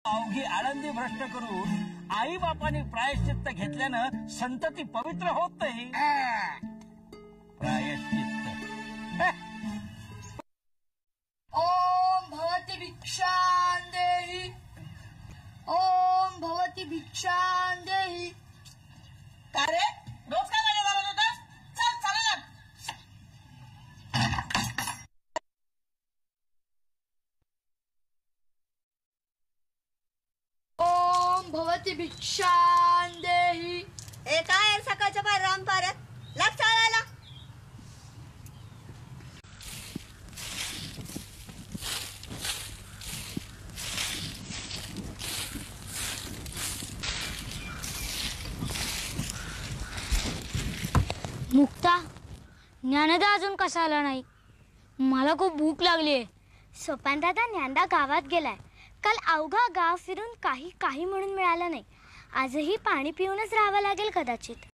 अवघी आळंदी भ्रष्ट करून आई बापाने प्रायश्चित्त घेतल्यानं संतती पवित्र होत नाही. प्रायश्चित्त ओम भवती भिक्षां देहि. ओम भवती भिक्षां देहि. का रे रोज काय गाडी चालवत होतास? चल चला ना. ओम भवती भिक्षां देहि. ए काय सकाळच्या पाय राम पारत लाग चालायला. मुक्ता, ज्ञानदा अजून कसा आला नाही? मला खूप भूक लागली आहे. सोपान दादा ज्ञानदा गावात गेलाय. काल अवघा गाव फिरून काही म्हणून मिळालं नाही. आजही पाणी पिऊनच राहावं लागेल कदाचित.